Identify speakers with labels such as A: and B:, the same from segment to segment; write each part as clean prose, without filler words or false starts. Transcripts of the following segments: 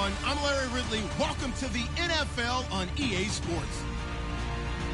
A: everyone. I'm Larry Ridley. Welcome to the NFL on EA Sports.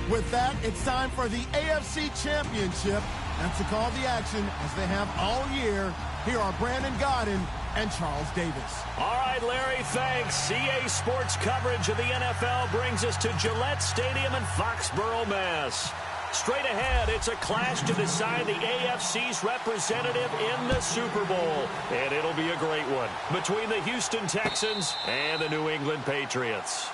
B: With that, it's time for the AFC Championship. And to call the action, as they have all year, here are Brandon Gaudin and Charles Davis.
C: All right, Larry, thanks. EA Sports coverage of the NFL brings us to Gillette Stadium in Foxborough, Mass. Straight ahead, it's a clash to decide the AFC's representative in the Super Bowl. And it'll be a great one between the Houston Texans and the New England Patriots.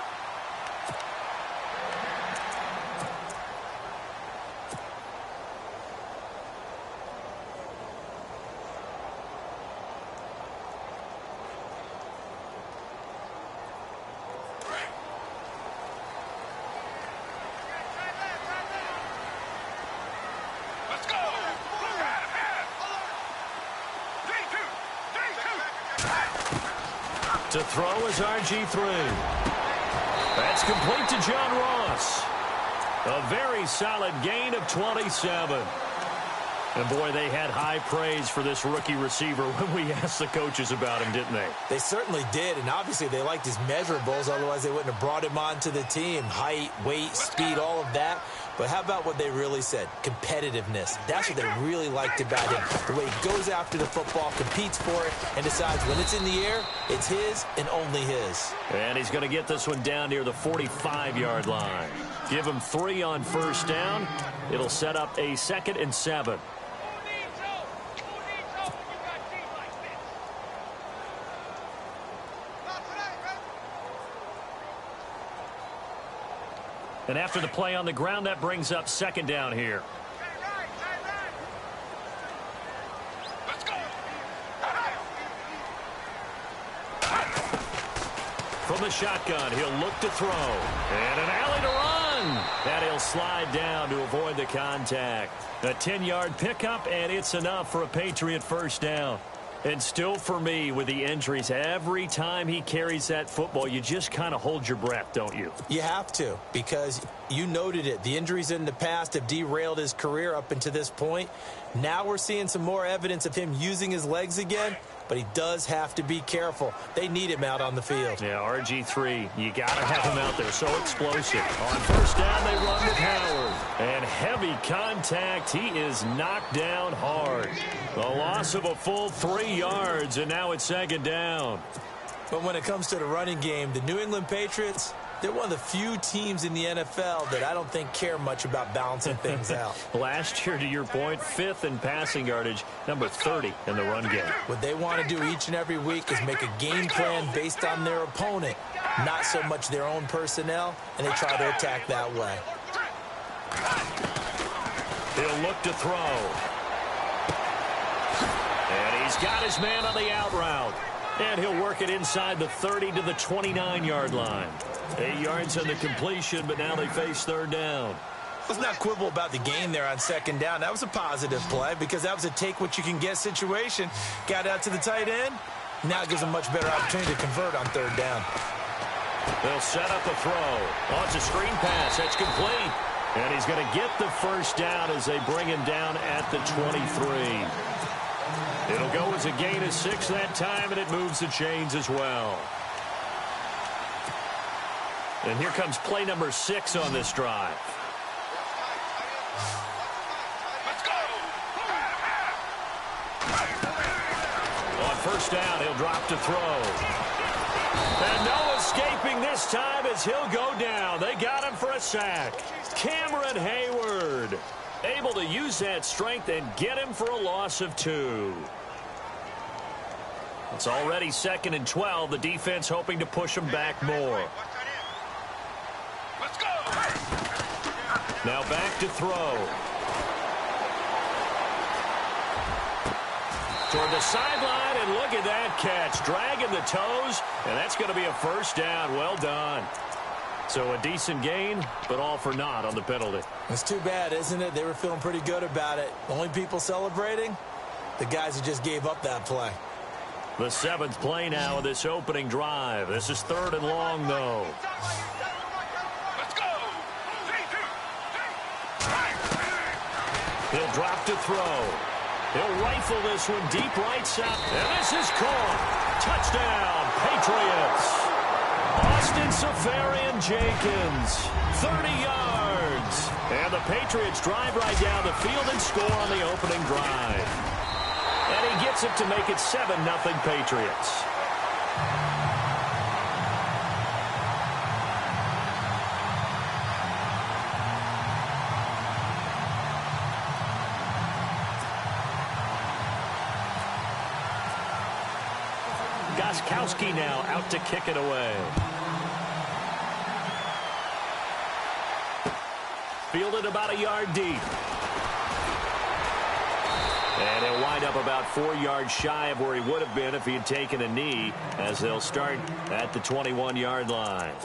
C: To throw is RG3. That's complete to John Ross. A very solid gain of 27. And, boy, they had high praise for this rookie receiver when we asked the coaches about him, didn't they?
D: They certainly did, and obviously they liked his measurables. Otherwise, they wouldn't have brought him onto the team. Height, weight, speed, all of that. But how about what they really said? Competitiveness. That's what they really liked about him. The way he goes after the football, competes for it, and decides when it's in the air, it's his and only his.
C: And he's going to get this one down near the 45-yard line. Give him 3 on first down. It'll set up a 2nd and 7. And after the play on the ground, that brings up 2nd down here.
E: Let's go.
C: From the shotgun, he'll look to throw. And an alley to run. And he'll slide down to avoid the contact. A 10-yard pickup, and it's enough for a Patriot first down. And still for me, with the injuries, every time he carries that football, you just kind of hold your breath, don't you?
D: You have to, because you noted it. The injuries in the past have derailed his career up until this point. Now we're seeing some more evidence of him using his legs again, but he does have to be careful. They need him out on the field.
C: Yeah, RG3, you got to have him out there. So explosive. On first down, they run with Howard. And heavy contact. He is knocked down hard. A loss of a full 3 yards, and now it's 2nd down.
D: But when it comes to the running game, the New England Patriots, they're one of the few teams in the NFL that I don't think care much about balancing things out.
C: Last year, to your point, 5th in passing yardage, number 30 in the run game.
D: What they want to do each and every week is make a game plan based on their opponent, not so much their own personnel, and they try to attack that way.
C: He'll look to throw. And he's got his man on the out route. And he'll work it inside the 30 to the 29-yard line. 8 yards on the completion, but now they face 3rd down.
D: Let's not quibble about the gain there on 2nd down. That was a positive play because that was a take-what-you-can-get situation. Got out to the tight end. Now it gives them a much better opportunity to convert on 3rd down.
C: They'll set up a throw. Oh, it's a screen pass. That's complete. And he's going to get the first down as they bring him down at the 23. It'll go as a gain of 6 that time, and it moves the chains as well. And here comes play number 6 on this drive.
E: Let's go.
C: On first down, he'll drop to throw. And no escaping this time as he'll go down. They got him for a sack. Cameron Hayward able to use that strength and get him for a loss of 2. It's already 2nd and 12. The defense hoping to push him back more.
E: Let's go.
C: Now back to throw. Toward the sideline, and look at that catch. Dragging the toes, and that's going to be a first down. Well done. So a decent gain, but all for naught on the penalty.
D: It's too bad, isn't it? They were feeling pretty good about it. Only people celebrating? The guys who just gave up that play.
C: The 7th play now of this opening drive. This is 3rd and long, though.
E: Let's go. 3, 2, 3.
C: He'll drop to throw. He'll rifle this one deep right side. And this is caught. Touchdown, Patriots. Austin Seferian-Jenkins, 30 yards. And the Patriots drive right down the field and score on the opening drive. And he gets it to make it 7-0 Patriots. Gostkowski now out to kick it away. Fielded about a yard deep. And he'll wind up about 4 yards shy of where he would have been if he had taken a knee, as they'll start at the 21-yard line.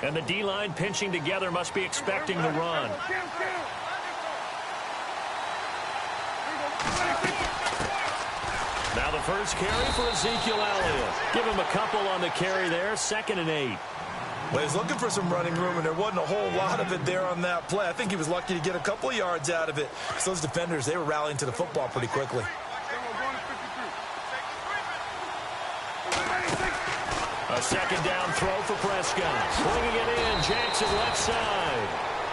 C: And the D-line pinching together must be expecting the run. Now the first carry for Ezekiel Elliott. Give him a couple on the carry there, 2nd and 8.
D: Well, he was looking for some running room, and there wasn't a whole lot of it there on that play. I think he was lucky to get a couple of yards out of it. So those defenders, they were rallying to the football pretty quickly.
C: A 2nd down throw for Prescott. Swinging it in, Jackson left side.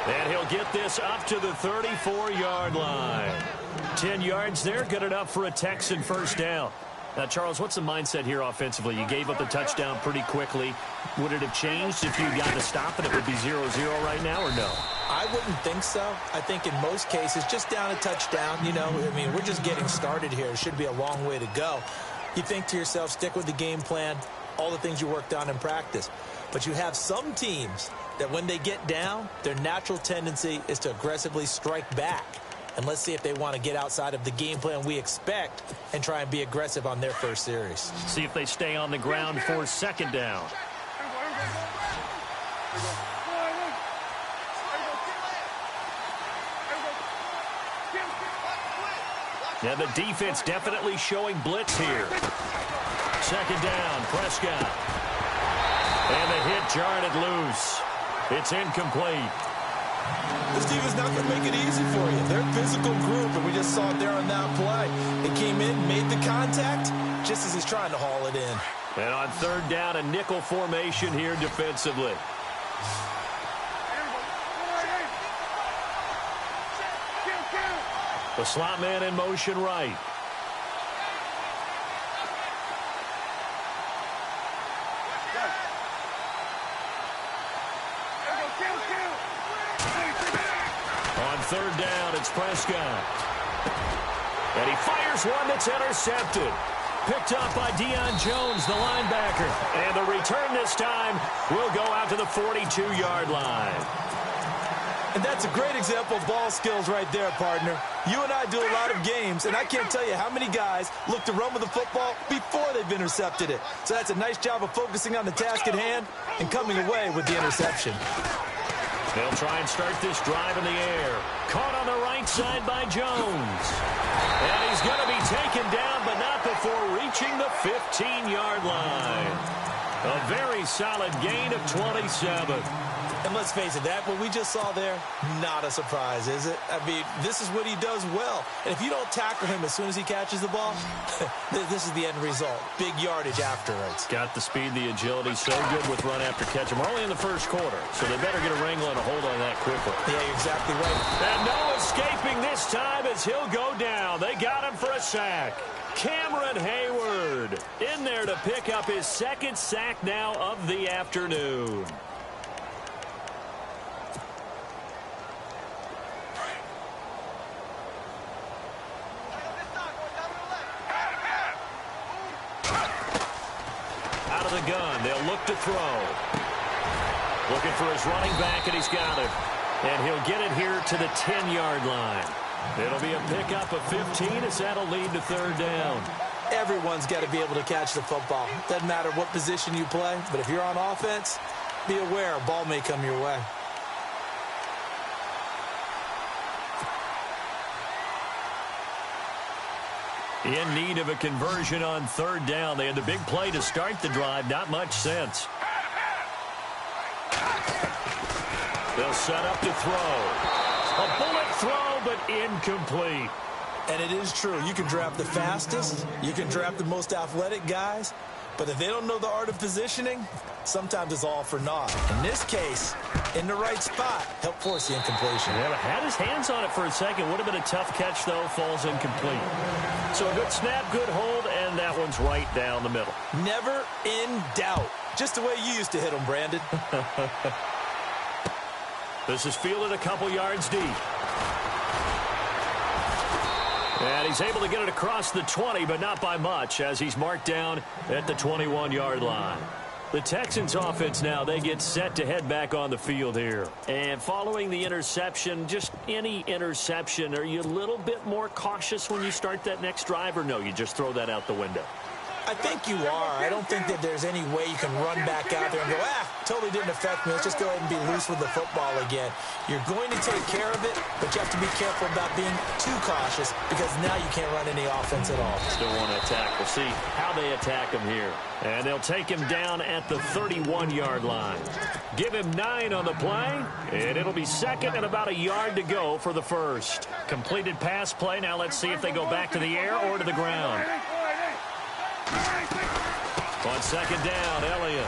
C: And he'll get this up to the 34-yard line. 10 yards there, good enough for a Texan first down. Now, Charles, what's the mindset here offensively? You gave up the touchdown pretty quickly. Would it have changed if you got to stop and it would be 0-0 right now, or no?
D: I wouldn't think so. I think in most cases, just down a touchdown, you know, I mean, we're just getting started here. It should be a long way to go. You think to yourself, stick with the game plan, all the things you worked on in practice. But you have some teams that when they get down, their natural tendency is to aggressively strike back. And let's see if they want to get outside of the game plan we expect and try and be aggressive on their first series.
C: See if they stay on the ground for 2nd down. Yeah, the defense definitely showing blitz here. 2nd down, Prescott. And the hit jarred it loose. It's incomplete.
D: This defense not going to make it easy for you. They're a physical group, and we just saw it there on that play. They came in, made the contact, just as he's trying to haul it in.
C: And on 3rd down, a nickel formation here defensively. The slot man in motion right. On 3rd down, it's Prescott. And he fires one that's intercepted. Picked up by Deion Jones, the linebacker. And the return this time will go out to the 42-yard line.
D: And that's a great example of ball skills right there, partner. You and I do a lot of games, and I can't tell you how many guys look to run with the football before they've intercepted it. So that's a nice job of focusing on the task at hand and coming away with the interception.
C: They'll try and start this drive in the air. Caught on the right side by Jones. And he's going to be taken down, but not before reaching the 15-yard line. A very solid gain of 27.
D: And let's face it, that what we just saw there, not a surprise, is it? I mean, this is what he does well. And if you don't tackle him as soon as he catches the ball, this is the end result. Big yardage afterwards.
C: Got the speed, the agility, so good with run after catch. We're only in the first quarter, so they better get a wrangle and a hold on that quickly.
D: Yeah, you're exactly right.
C: And no escaping this time as he'll go down. They got him for a sack. Cameron Hayward in there to pick up his 2nd sack now of the afternoon. Out of the gun, they'll look to throw. Looking for his running back, and he's got it. And he'll get it here to the 10-yard line. It'll be a pickup of 15 as that'll lead to 3rd down.
D: Everyone's got to be able to catch the football. Doesn't matter what position you play, but if you're on offense, be aware a ball may come your way.
C: In need of a conversion on 3rd down. They had the big play to start the drive. Not much sense. They'll set up to throw. A bullet throw, but incomplete.
D: And it is true. You can draft the fastest. You can draft the most athletic guys. But if they don't know the art of positioning, sometimes it's all for naught. In this case, in the right spot, helped force the incompletion.
C: Yeah, had his hands on it for a second. Would have been a tough catch, though. Falls incomplete. So a good snap, good hold, and that one's right down the middle.
D: Never in doubt. Just the way you used to hit them, Brandon.
C: This is fielded a couple yards deep. And he's able to get it across the 20, but not by much, as he's marked down at the 21-yard line. The Texans offense now, they get set to head back on the field here. And following the interception, just any interception, are you a little bit more cautious when you start that next drive, or no, you just throw that out the window?
D: I think you are. I don't think that there's any way you can run back out there and go, totally didn't affect me. Let's just go ahead and be loose with the football again. You're going to take care of it, but you have to be careful about being too cautious because now you can't run any offense at all.
C: Still want to attack. We'll see how they attack him here. And they'll take him down at the 31-yard line. Give him 9 on the play, and it'll be second and about a yard to go for the first. Completed pass play. Now let's see if they go back to the air or to the ground. On second down, Elliott.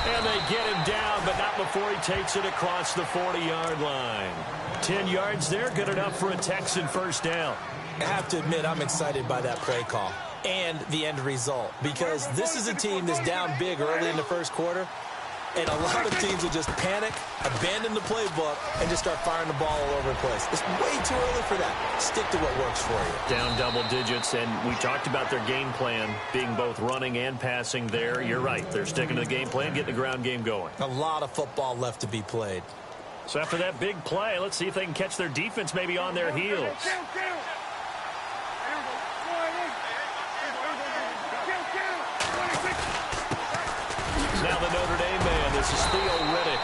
C: And they get him down, but not before he takes it across the 40-yard line. 10 yards there, good enough for a Texan first down.
D: I have to admit, I'm excited by that play call and the end result because this is a team that's down big early in the first quarter, and a lot of teams will just panic, abandon the playbook, and just start firing the ball all over the place. It's way too early for that. Stick to what works for you.
C: Down double digits, and we talked about their game plan being both running and passing there. You're right. They're sticking to the game plan, getting the ground game going.
D: A lot of football left to be played.
C: So after that big play, let's see if they can catch their defense maybe on their heels. Now the Notre Dame man, this is Theo Riddick.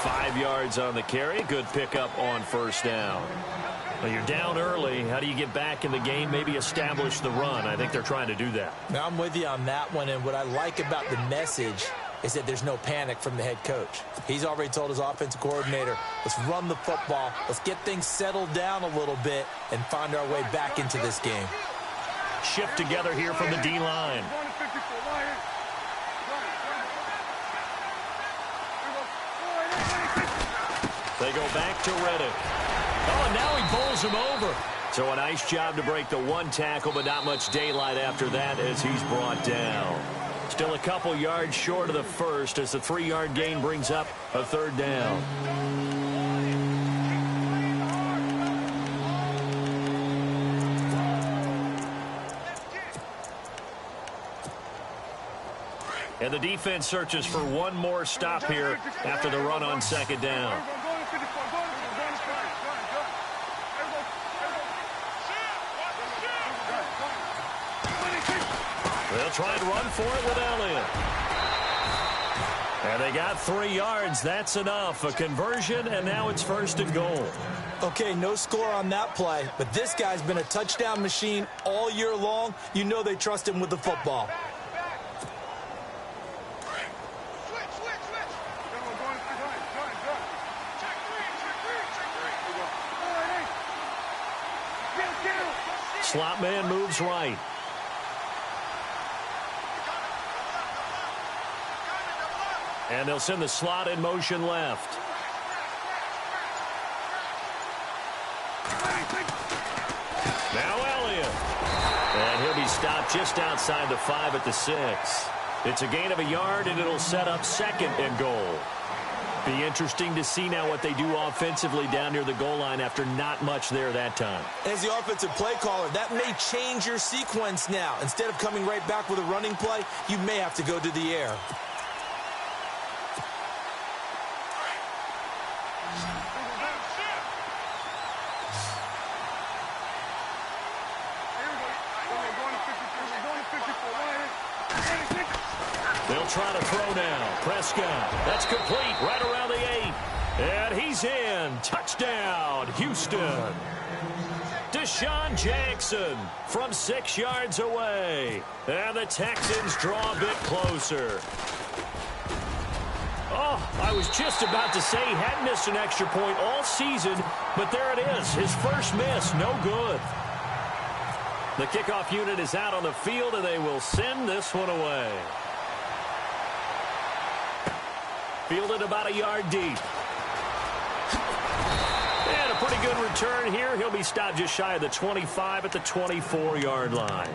C: 5 yards on the carry. Good pickup on first down. Well, you're down early. How do you get back in the game? Maybe establish the run. I think they're trying to do that.
D: Now, I'm with you on that one, and what I like about the message is that there's no panic from the head coach. He's already told his offensive coordinator, let's run the football, let's get things settled down a little bit, and find our way back into this game.
C: Shift together here from the D-line. They go back to Riddick. Oh, and now he bowls him over. So a nice job to break the one tackle, but not much daylight after that as he's brought down. Still a couple yards short of the first as the 3-yard gain brings up a third down. And the defense searches for one more stop here after the run on second down. They'll try and run for it with Elliott. And they got 3 yards. That's enough. A conversion, and now it's first and goal.
D: Okay, no score on that play, but this guy's been a touchdown machine all year long. You know they trust him with the football.
C: Slot man moves right. And they'll send the slot in motion left. Now Elliott. And he'll be stopped just outside the 5 at the 6. It's a gain of a yard, and it'll set up second and goal. Be interesting to see now what they do offensively down near the goal line after not much there that time.
D: As the offensive play caller, that may change your sequence now. Instead of coming right back with a running play, you may have to go to the air.
C: They'll try to throw now. Prescott. That's complete right around the 8. And he's in. Touchdown, Houston. Deshaun Jackson from 6 yards away. And the Texans draw a bit closer. Oh, I was just about to say he hadn't missed an extra point all season, but there it is. His first miss, no good. The kickoff unit is out on the field, and they will send this one away. Fielded about a yard deep. And a pretty good return here. He'll be stopped just shy of the 25 at the 24-yard line.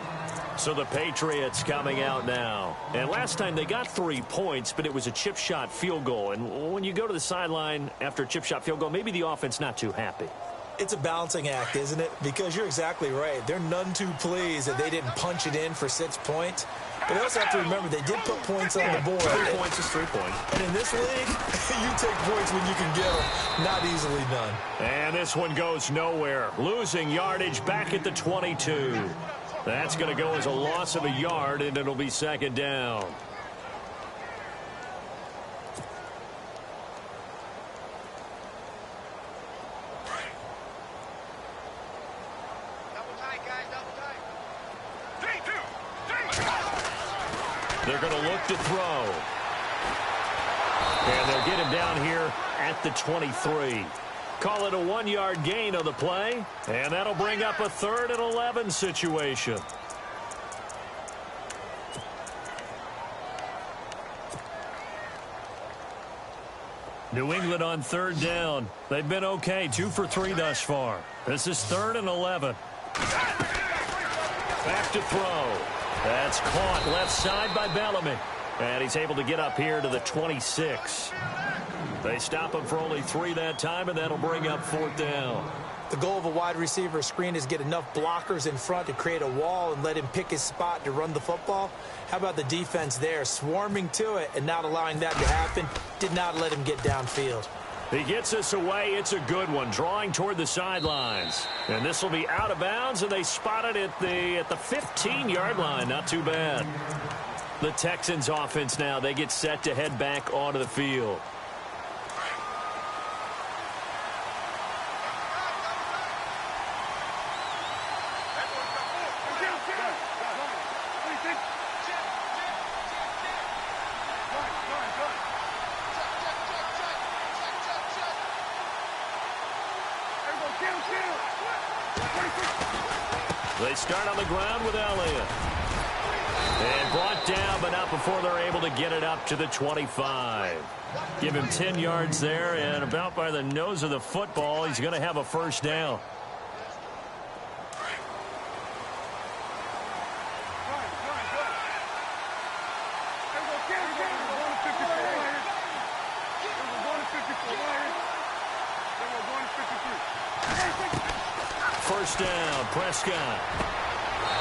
C: So the Patriots coming out now. And last time they got 3 points, but it was a chip shot field goal. And when you go to the sideline after a chip shot field goal, maybe the offense not too happy.
D: It's a balancing act, isn't it? Because you're exactly right. They're none too pleased that they didn't punch it in for 6 points. But they also have to remember they did put points on the board.
C: 3 points is 3 points.
D: And in this league, you take points when you can get them. Not easily done.
C: And this one goes nowhere. Losing yardage back at the 22. That's going to go as a loss of a yard, and it'll be second down.
E: Double tight, guys, double tight. 3-2.
C: They're going to look to throw. And they'll get him down here at the 23. Call it a 1-yard gain on the play. And that'll bring up a 3rd and 11 situation. New England on 3rd down. They've been okay, 2 for 3 thus far. This is 3rd and 11. Back to throw. That's caught left side by Bellamy. And he's able to get up here to the 26. They stop him for only 3 that time, and that'll bring up 4th down.
D: The goal of a wide receiver screen is get enough blockers in front to create a wall and let him pick his spot to run the football. How about the defense there, swarming to it and not allowing that to happen? Did not let him get downfield.
C: He gets us away. It's a good one, drawing toward the sidelines. And this will be out of bounds, and they spot it at the 15-yard line. Not too bad. The Texans offense now, they get set to head back onto the field. They start on the ground with Elliott. And brought down, but not before they're able to get it up to the 25. Give him 10 yards there, and about by the nose of the football, he's going to have a first down. First down, Prescott.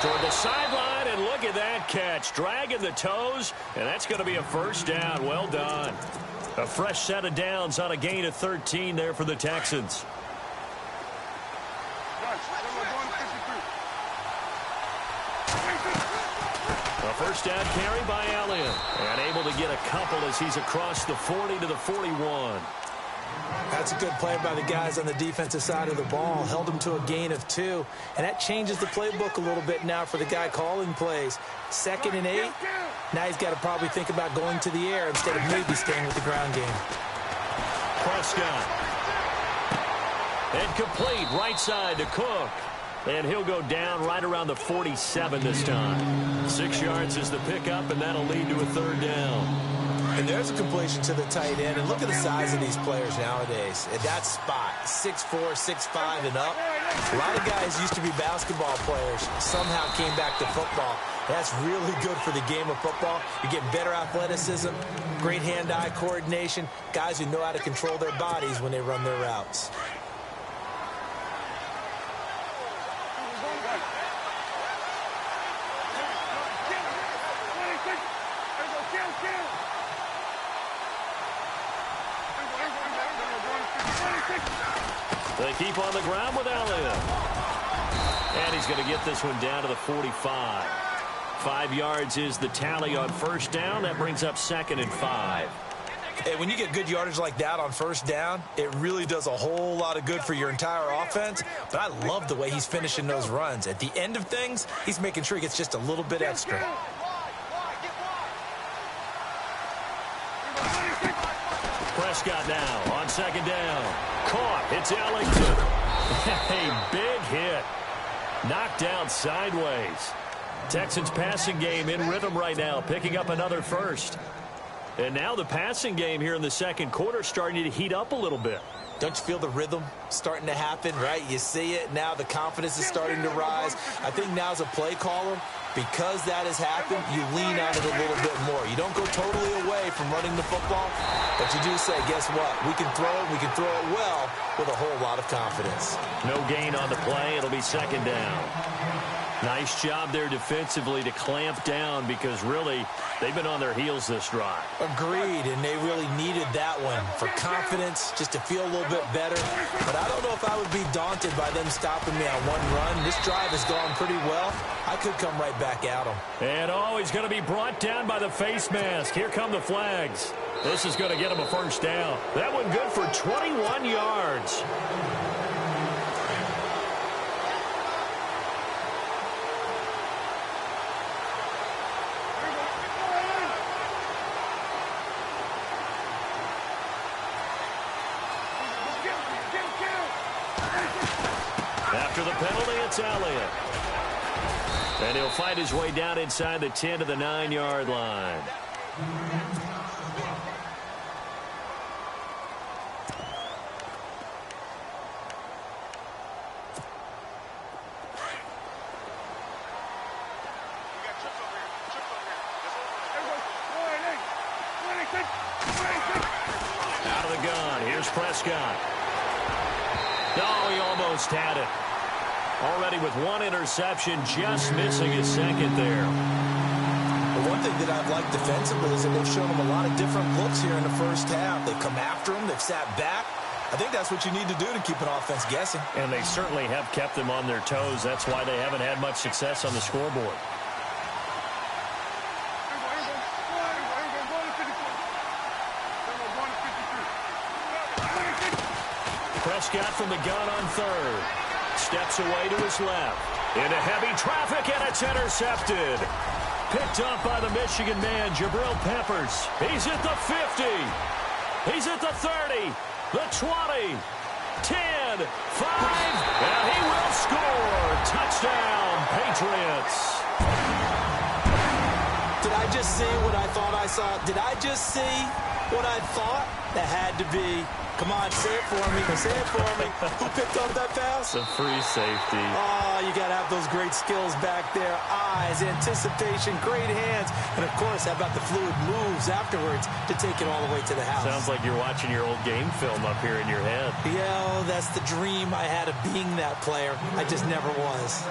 C: Toward the sideline, and look at that catch. Dragging the toes, and that's going to be a first down. Well done. A fresh set of downs on a gain of 13 there for the Texans. A first down carry by Elliott. And able to get a couple as he's across the 40 to the 41.
D: That's a good play by the guys on the defensive side of the ball. Held them to a gain of 2. And that changes the playbook a little bit now for the guy calling plays. 2nd and 8. Now he's got to probably think about going to the air instead of maybe staying with the ground game.
C: Prescott. And complete right side to Cook. And he'll go down right around the 47 this time. 6 yards is the pickup, and that'll lead to a 3rd down.
D: And there's a completion to the tight end. And look at the size of these players nowadays. At that spot, 6'4", 6'5", and up. A lot of guys used to be basketball players. Somehow came back to football. That's really good for the game of football. You're getting better athleticism, great hand-eye coordination, guys who know how to control their bodies when they run their routes.
C: They keep on the ground with Elliott. And he's going to get this one down to the 45. 5 yards is the tally on first down. That brings up 2nd and 5.
D: Hey, when you get good yardage like that on first down, it really does a whole lot of good for your entire offense. But I love the way he's finishing those runs. At the end of things, he's making sure he gets just a little bit extra.
C: Prescott now on second down. Caught. It's Ellington. A big hit. Knocked down sideways. Texans passing game in rhythm right now, picking up another first. And now the passing game here in the second quarter starting to heat up a little bit.
D: Don't you feel the rhythm starting to happen, right? You see it now. The confidence is starting to rise. I think now as a play caller, because that has happened, you lean on it a little bit more. You don't go totally away from running the football, but you do say, guess what? We can throw it. We can throw it well with a whole lot of confidence.
C: No gain on the play. It'll be second down. Nice job there defensively to clamp down because really they've been on their heels this drive.
D: Agreed, and they really needed that one for confidence, just to feel a little bit better. But I don't know if I would be daunted by them stopping me on one run. This drive has gone pretty well. I could come right back at them.
C: And he's going to be brought down by the face mask. Here come the flags. This is going to get him a first down. That one good for 21 yards. After the penalty, it's Elliott. And he'll fight his way down inside the 10 to the 9-yard line. Out of the gun, here's Prescott. Oh, he almost had it. Already with one interception, just missing his second there.
D: The one thing that I've liked defensively is that they've shown him a lot of different looks here in the first half. They've come after him. They've sat back. I think that's what you need to do to keep an offense guessing.
C: And they certainly have kept them on their toes. That's why they haven't had much success on the scoreboard. Prescott from the gun on third. Steps away to his left. Into heavy traffic, and it's intercepted. Picked up by the Michigan man, Jabril Peppers. He's at the 50. He's at the 30. The 20. 10. 5. And he will score. Touchdown, Patriots.
D: Did I just see what I thought I saw? Did I just see what I thought? That had to be. Come on, say it for me. Say it for me. Who picked up that pass?
C: The free safety.
D: Oh, you got to have those great skills back there. Eyes, anticipation, great hands. And, of course, how about the fluid moves afterwards to take it all the way to the house?
C: Sounds like you're watching your old game film up here in your head.
D: Yeah, that's the dream I had of being that player. I just never was.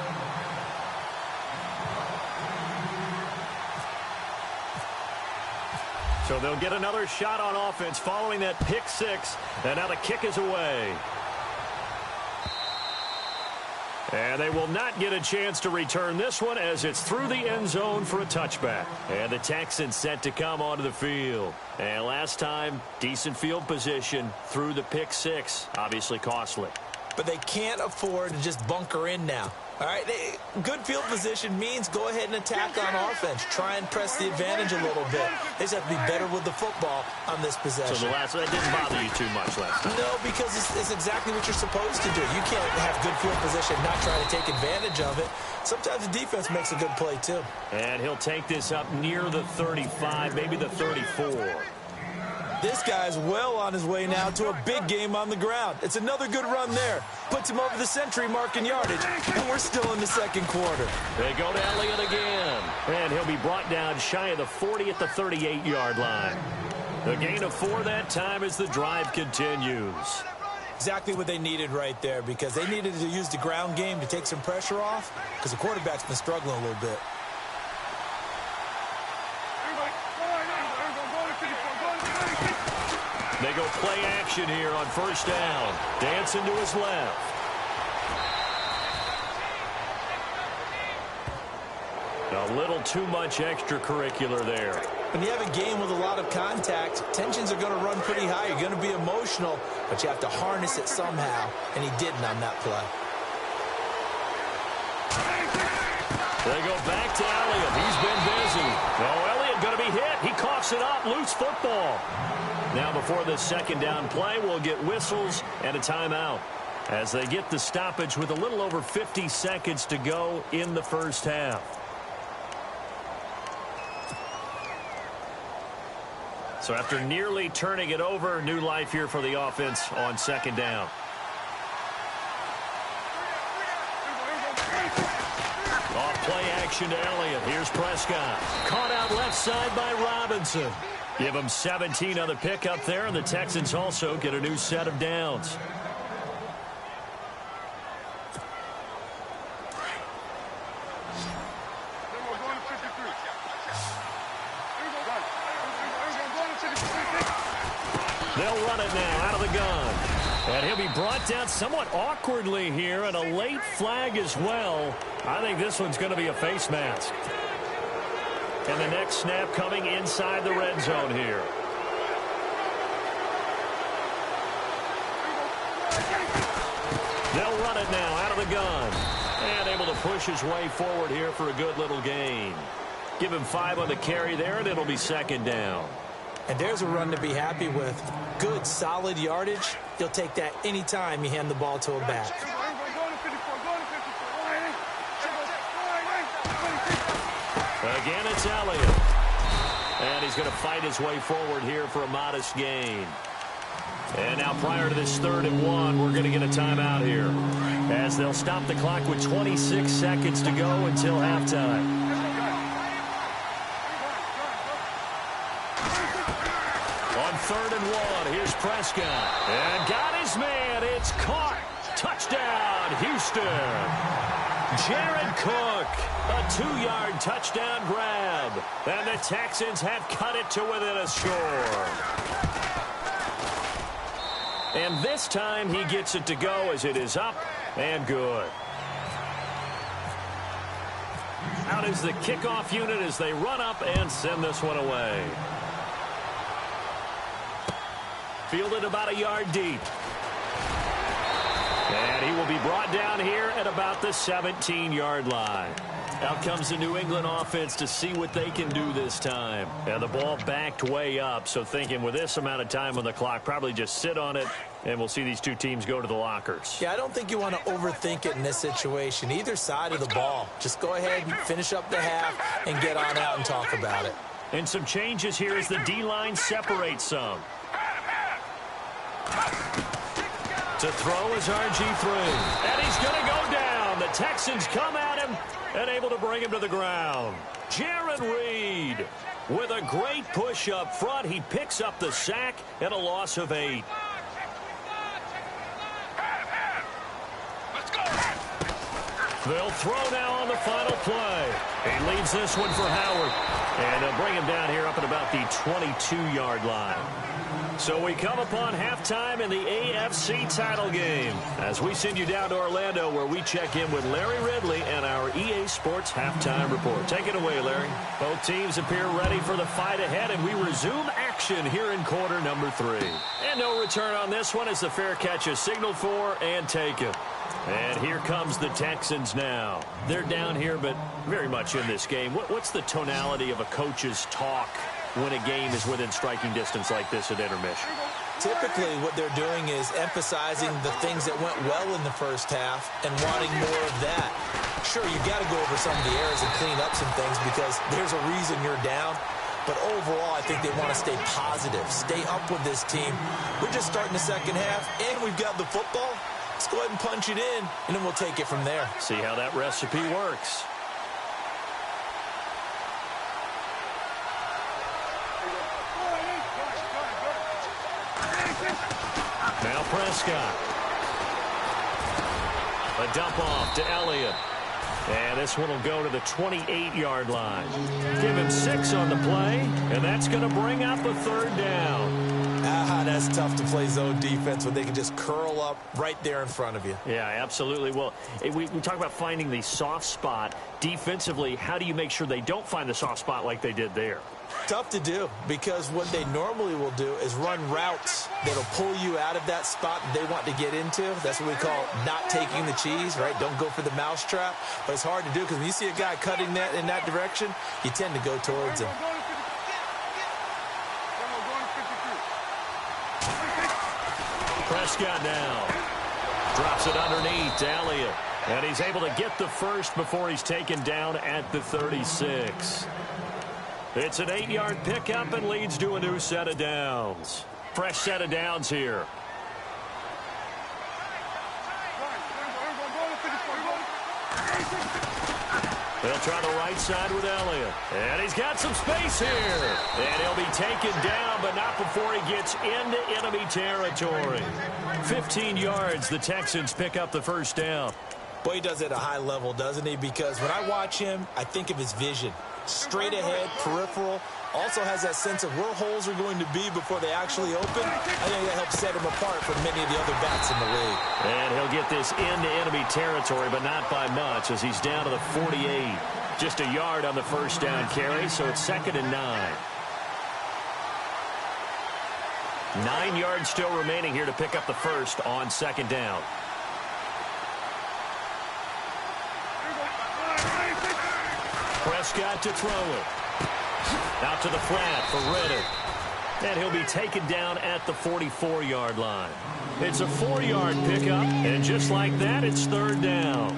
C: So they'll get another shot on offense following that pick six. And now the kick is away. And they will not get a chance to return this one as it's through the end zone for a touchback. And the Texans set to come onto the field. And last time, decent field position through the pick six. Obviously costly.
D: But they can't afford to just bunker in now. All right, good field position means go ahead and attack on offense. Try and press the advantage a little bit. They just have to be better with the football on this possession.
C: So that didn't bother you too much last time?
D: No, because it's exactly what you're supposed to do. You can't have good field position and not try to take advantage of it. Sometimes the defense makes a good play, too.
C: And he'll take this up near the 35, maybe the 34.
D: This guy's well on his way now to a big game on the ground. It's another good run there. Puts him over the century mark in yardage, and we're still in the second quarter.
C: They go to Elliott again. And he'll be brought down shy of the 40 at the 38-yard line. A gain of 4 that time as the drive continues.
D: Exactly what they needed right there, because they needed to use the ground game to take some pressure off, because the quarterback's been struggling a little bit.
C: They go play action here on first down. Dancing to his left. A little too much extracurricular there.
D: When you have a game with a lot of contact, tensions are going to run pretty high. You're going to be emotional, but you have to harness it somehow, and he didn't on that play.
C: They go back to Elliott. He's been busy. Oh, Elliott going to be hit. He coughs picks it up. Loose football. Now before this second down play, we'll get whistles and a timeout as they get the stoppage with a little over 50 seconds to go in the first half. So after nearly turning it over, new life here for the offense on second down. Off play action to Elliott. Here's Prescott. Caught out left side by Robinson. Give them 17 on the pick up there, and the Texans also get a new set of downs. They'll run it now out of the gun. And he'll be brought down somewhat awkwardly here, and a late flag as well. I think this one's going to be a face mask. And the next snap coming inside the red zone here. They'll run it now out of the gun. And able to push his way forward here for a good little gain. Give him 5 on the carry there, and it'll be second down.
D: And there's a run to be happy with. Good, solid yardage. You'll take that anytime you hand the ball to a back.
C: Again, it's Elliott. And he's going to fight his way forward here for a modest gain. And now prior to this 3rd and 1, we're going to get a timeout here, as they'll stop the clock with 26 seconds to go until halftime. On 3rd and 1, here's Prescott. And got his man. It's caught. Touchdown, Houston. Jared Cook, a 2-yard touchdown grab. And the Texans have cut it to within a score. And this time he gets it to go as it is up and good. Out is the kickoff unit as they run up and send this one away. Fielded about a yard deep. And he will be brought down here at about the 17-yard line. Out comes the New England offense to see what they can do this time. And the ball backed way up, so thinking with this amount of time on the clock, probably just sit on it, and we'll see these two teams go to the lockers.
D: Yeah, I don't think you want to overthink it in this situation. Either side of the ball. Just go ahead and finish up the half and get on out and talk about it.
C: And some changes here as the D-line separates some. To throw is RG3. And he's going to go down. The Texans come at him and able to bring him to the ground. Jaron Reed with a great push up front. He picks up the sack and a loss of 8. They'll throw now on the final play. He leaves this one for Howard. And they'll bring him down here up at about the 22-yard line. So we come upon halftime in the AFC title game as we send you down to Orlando, where we check in with Larry Ridley and our EA Sports halftime report. Take it away, Larry. Both teams appear ready for the fight ahead, and we resume action here in quarter number 3. And no return on this one as the fair catch is signaled for and taken. And here comes the Texans now. They're down here, but very much in this game. What's the tonality of a coach's talk when a game is within striking distance like this at intermission?
D: Typically, what they're doing is emphasizing the things that went well in the first half and wanting more of that. Sure, you got to go over some of the errors and clean up some things because there's a reason you're down. But overall, I think they want to stay positive, stay up with this team. We're just starting the second half, and we've got the football. Let's go ahead and punch it in, and then we'll take it from there.
C: See how that recipe works. Now Prescott. A dump off to Elliott. And this one will go to the 28-yard line. Give him 6 on the play, and that's going to bring up a 3rd down.
D: That's tough to play zone defense when they can just curl up right there in front of you.
C: Yeah, absolutely. Well, we talk about finding the soft spot. Defensively, how do you make sure they don't find the soft spot like they did there?
D: Tough to do, because what they normally will do is run routes that'll pull you out of that spot that they want to get into. That's what we call not taking the cheese, right? Don't go for the mousetrap. But it's hard to do because when you see a guy cutting that in that direction, you tend to go towards him.
C: Prescott now. Drops it underneath to Elliott. And he's able to get the first before he's taken down at the 36. It's an 8-yard pickup and leads to a new set of downs. Fresh set of downs here. They'll try the right side with Elliott. And he's got some space here. And he'll be taken down, but not before he gets into enemy territory. 15 yards, the Texans pick up the first down.
D: Boy, he does it at a high level, doesn't he? Because when I watch him, I think of his vision. Straight ahead, peripheral. Also has that sense of where holes are going to be before they actually open. I think that helps set him apart from many of the other backs in the league.
C: And he'll get this into enemy territory, but not by much, as he's down to the 48. Just a yard on the first down carry, so it's 2nd and 9. 9 yards still remaining here to pick up the first on 2nd down. Prescott to throw it. Out to the flat for Reddick. And he'll be taken down at the 44-yard line. It's a 4-yard pickup, and just like that, it's 3rd down.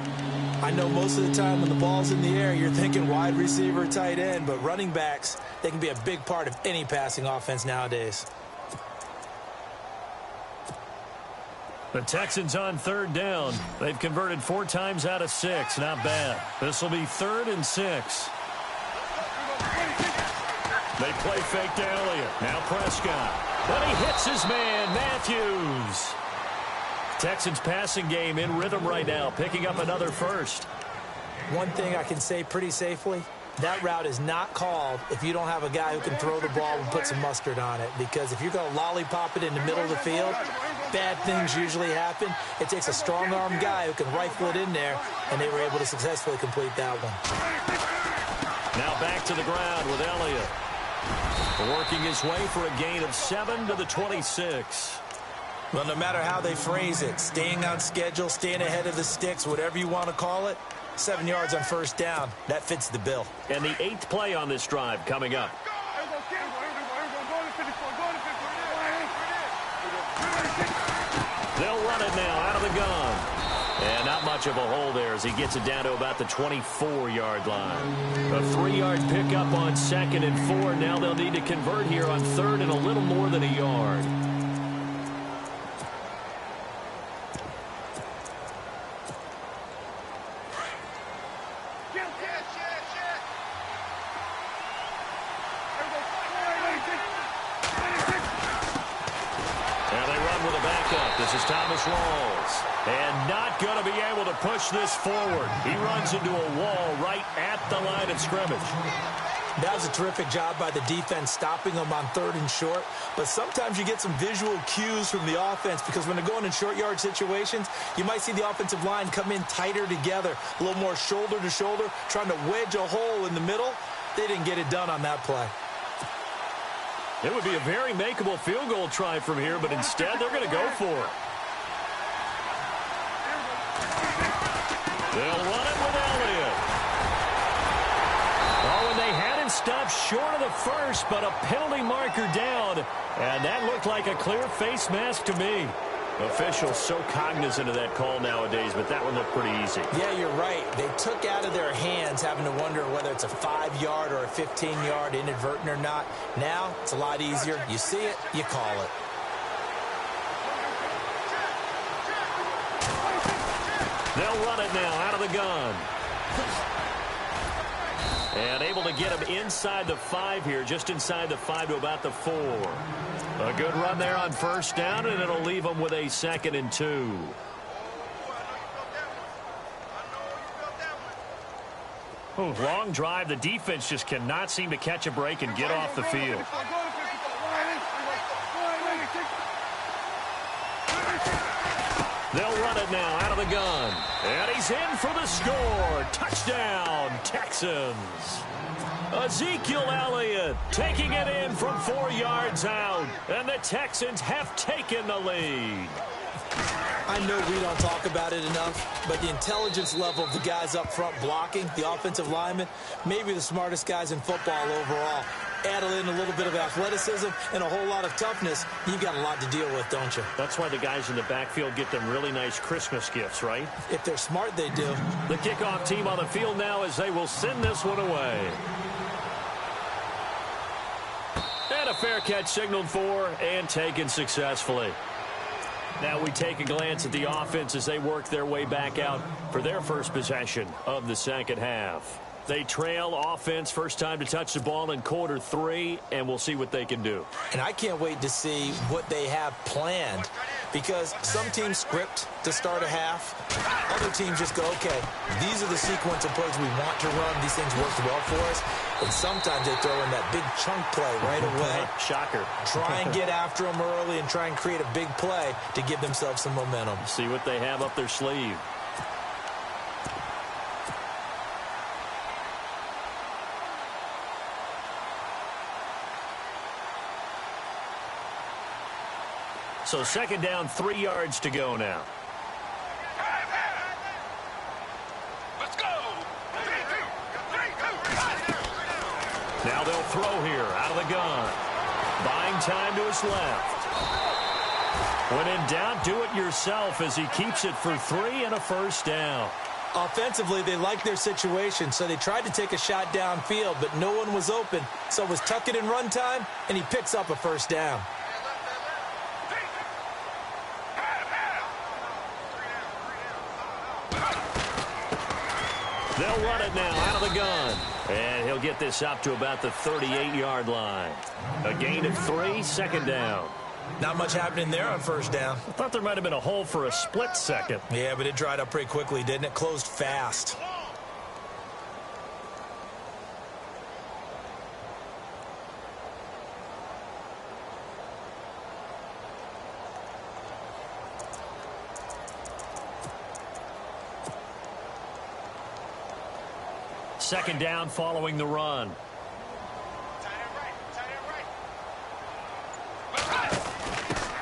D: I know most of the time when the ball's in the air, you're thinking wide receiver, tight end, but running backs, they can be a big part of any passing offense nowadays.
C: The Texans on 3rd down. They've converted 4 times out of 6. Not bad. This will be 3rd and 6. They play fake to Elliott. Now Prescott. But he hits his man, Matthews. Texans passing game in rhythm right now, picking up another first.
D: One thing I can say pretty safely, that route is not called if you don't have a guy who can throw the ball and put some mustard on it. Because if you're going to lollipop it in the middle of the field, bad things usually happen. It takes a strong-arm guy who can rifle it in there, and they were able to successfully complete that one.
C: Now back to the ground with Elliott. Working his way for a gain of 7 to the 26.
D: Well, no matter how they phrase it, staying on schedule, staying ahead of the sticks, whatever you want to call it, 7 yards on first down, that fits the bill.
C: And the 8th play on this drive coming up. They'll run it now out of the gun. And not much of a hole there as he gets it down to about the 24-yard line. A 3-yard pickup on 2nd and 4. Now they'll need to convert here on 3rd and a little more than a yard. This is Thomas Rawls. And not going to be able to push this forward. He runs into a wall right at the line of scrimmage.
D: That was a terrific job by the defense stopping them on 3rd and short. But sometimes you get some visual cues from the offense because when they're going in short yard situations, you might see the offensive line come in tighter together, a little more shoulder to shoulder, trying to wedge a hole in the middle. They didn't get it done on that play.
C: It would be a very makeable field goal try from here, but instead they're going to go for it. They'll run it with Elliott. Oh, and they had him stopped short of the first, but a penalty marker down. And that looked like a clear face mask to me. Officials so cognizant of that call nowadays, but that one looked pretty easy.
D: Yeah, you're right. They took out of their hands having to wonder whether it's a 5-yard or a 15-yard inadvertent or not. Now, it's a lot easier. You see it, you call it.
C: They'll run it now out of the gun. And able to get him inside the 5 here, just inside the 5 to about the 4. A good run there on first down, and it'll leave them with a 2nd and 2. Oh, long drive. The defense just cannot seem to catch a break and get off the field. They'll run it now out of the gun. And he's in for the score. Touchdown, Texans. Ezekiel Elliott taking it in from 4 yards out. And the Texans have taken the lead.
D: I know we don't talk about it enough, but the intelligence level of the guys up front blocking, the offensive linemen, maybe the smartest guys in football overall. add in a little bit of athleticism and a whole lot of toughness, you've got a lot to deal with, don't you?
C: That's why the guys in the backfield get them really nice Christmas gifts, right?
D: If they're smart, they do.
C: The kickoff team on the field now as they will send this one away. And a fair catch signaled for and taken successfully. Now we take a glance at the offense as they work their way back out for their first possession of the second half. They trail offense, first time to touch the ball in quarter 3, and we'll see what they can do.
D: And I can't wait to see what they have planned, because some teams script to start a half. Other teams just go, okay, these are the sequence of plays we want to run. These things worked well for us. And sometimes they throw in that big chunk play right away.
C: Shocker.
D: Try and get after them early and try and create a big play to give themselves some momentum.
C: See what they have up their sleeve. So second down, 3 yards to go now.
E: Let's go.
C: Now they'll throw here out of the gun. Buying time to his left. When in doubt, do it yourself as he keeps it for 3 and a first down.
D: Offensively, they like their situation, so they tried to take a shot downfield, but no one was open. So it was tuck it in run time, and he picks up a first down.
C: They'll run it now out of the gun. And he'll get this up to about the 38-yard line. A gain of 3, second down.
D: Not much happening there on first down.
C: I thought there might have been a hole for a split second.
D: Yeah, but it dried up pretty quickly, didn't it? Closed fast.
C: Second down following the run.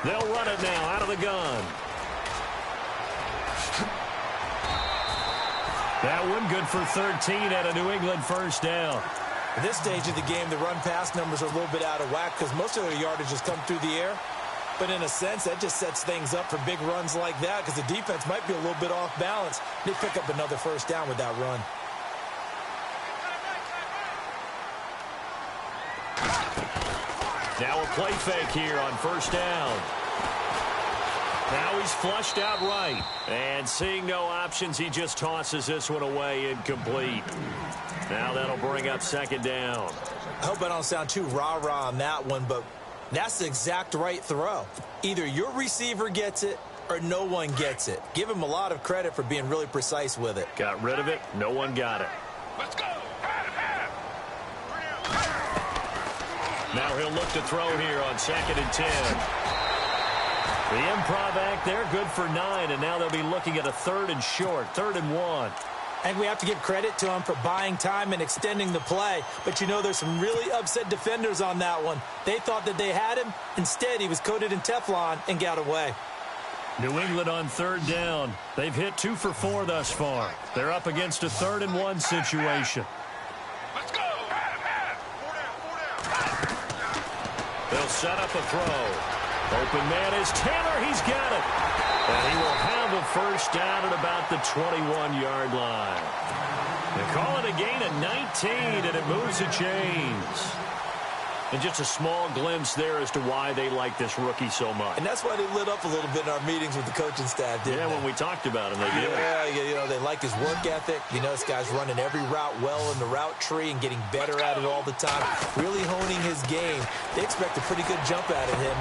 C: They'll run it now out of the gun. That one good for 13 at a New England first down.
D: At this stage of the game, the run-pass numbers are a little bit out of whack because most of their yardage has come through the air. But in a sense, that just sets things up for big runs like that because the defense might be a little bit off balance. They pick up another first down with that run.
C: Now a play fake here on first down. Now he's flushed out right. And seeing no options, he just tosses this one away incomplete. Now that'll bring up second down.
D: I hope I don't sound too rah-rah on that one, but that's the exact right throw. Either your receiver gets it or no one gets it. Give him a lot of credit for being really precise with it.
C: Got rid of it. No one got it.
E: Let's go.
C: Now he'll look to throw here on second and 10. The improv act there, good for 9, and now they'll be looking at a third and short, 3rd and 1.
D: I think we have to give credit to him for buying time and extending the play. But, you know, there's some really upset defenders on that one. They thought that they had him. Instead, he was coated in Teflon and got away.
C: New England on 3rd down. They've hit 2 for 4 thus far. They're up against a 3rd and 1 situation.
E: Let's go.
C: They'll set up a throw. Open man is Taylor. He's got it. And he will have a first down at about the 21-yard line. They call it a gain of 19, and it moves the chains. And just a small glimpse there as to why they like this rookie so much.
D: And that's why they lit up a little bit in our meetings with the coaching staff, didn't they?
C: When we talked about him, they did.
D: Yeah, you know, they like his work ethic. You know, this guy's running every route well in the route tree and getting better at it all the time, really honing his game. They expect a pretty good jump out of him.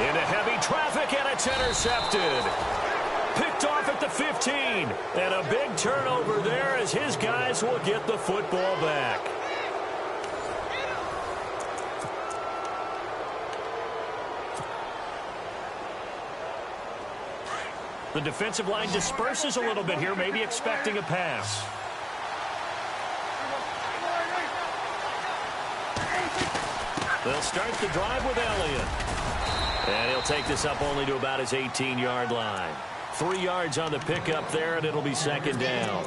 C: Into heavy traffic, and it's intercepted. Picked off at the 15. And a big turnover there as his guys will get the football back. The defensive line disperses a little bit here, maybe expecting a pass. They'll start the drive with Elliott. And he'll take this up only to about his 18-yard line. 3 yards on the pickup there, and it'll be second down.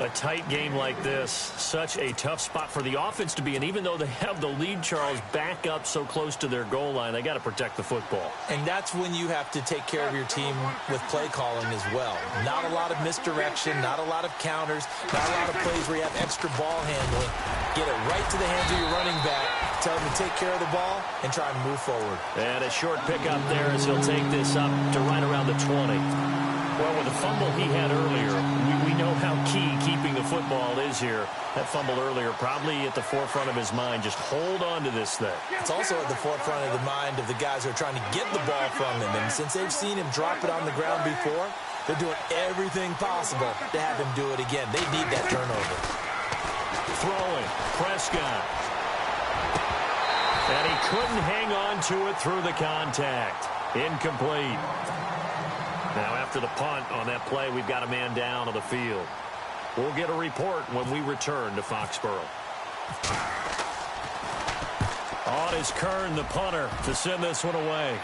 C: A tight game like this, such a tough spot for the offense to be in. Even though they have the lead, Charles, back up so close to their goal line, they got to protect the football.
D: And that's when you have to take care of your team with play calling as well. Not a lot of misdirection, not a lot of counters, not a lot of plays where you have extra ball handling. Get it right to the hands of your running back, tell him to take care of the ball, and try and move forward.
C: And a short pickup there as he'll take this up to right around the 20. Well, with the fumble he had earlier, we know how key keeping the football is here. That fumble earlier probably at the forefront of his mind. Just hold on to this thing.
D: It's also at the forefront of the mind of the guys who are trying to get the ball from him. And since they've seen him drop it on the ground before, they're doing everything possible to have him do it again. They need that turnover.
C: Throwing, Prescott. And he couldn't hang on to it through the contact. Incomplete. Now, after the punt on that play, we've got a man down on the field. We'll get a report when we return to Foxborough. On is Kern, the punter, to send this one away.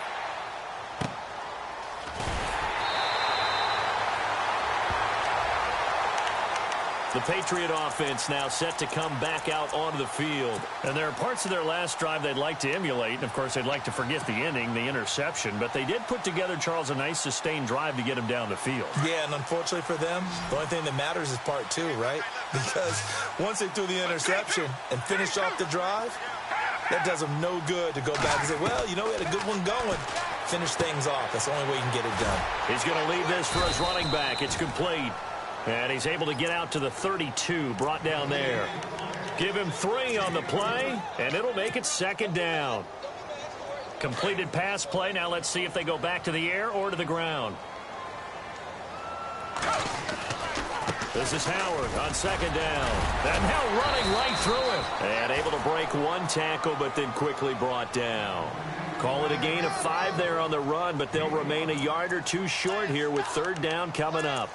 C: The Patriot offense now set to come back out onto the field. And there are parts of their last drive they'd like to emulate. And, of course, they'd like to forget the inning, the interception. But they did put together, Charles, a nice sustained drive to get him down the field.
D: Yeah, and unfortunately for them, the only thing that matters is part two, right? Because once they threw the interception and finished off the drive, that does them no good to go back and say, well, you know, we had a good one going. Finish things off. That's the only way you can get it done.
C: He's going to leave this for his running back. It's complete. And he's able to get out to the 32, brought down there. Give him 3 on the play, and it'll make it second down. Completed pass play. Now let's see if they go back to the air or to the ground. This is Howard on second down. And now running right through him. And able to break one tackle, but then quickly brought down. Call it a gain of 5 there on the run, but they'll remain a yard or 2 short here with third down coming up.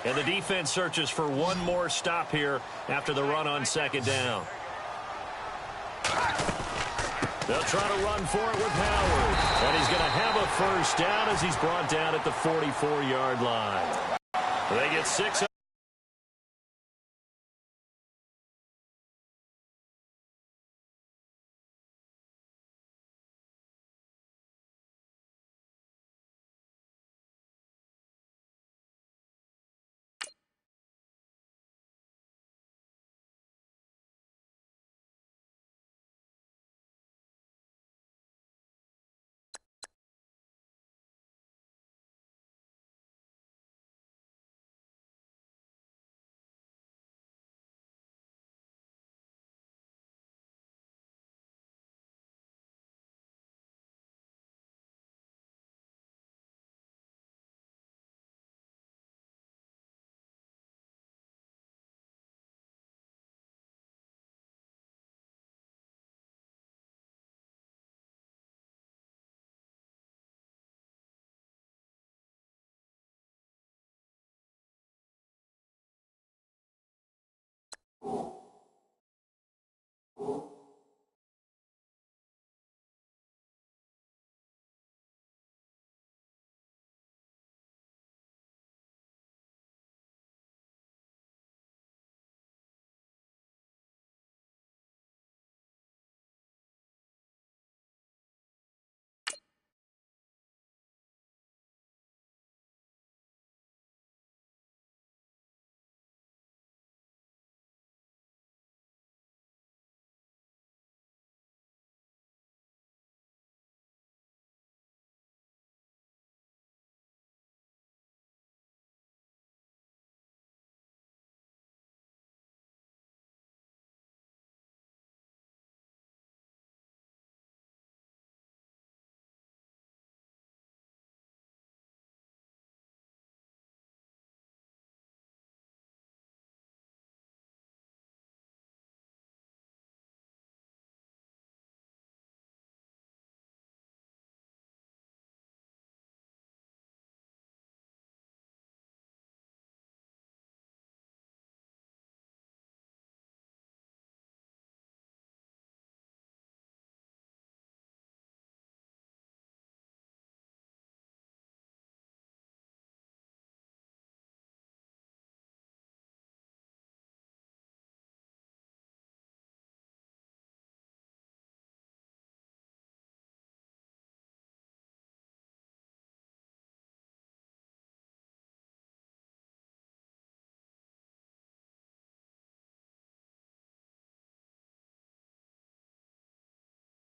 C: And the defense searches for one more stop here after the run on second down. They'll try to run for it with Howard. And he's going to have a first down as he's brought down at the 44-yard line. They get 6.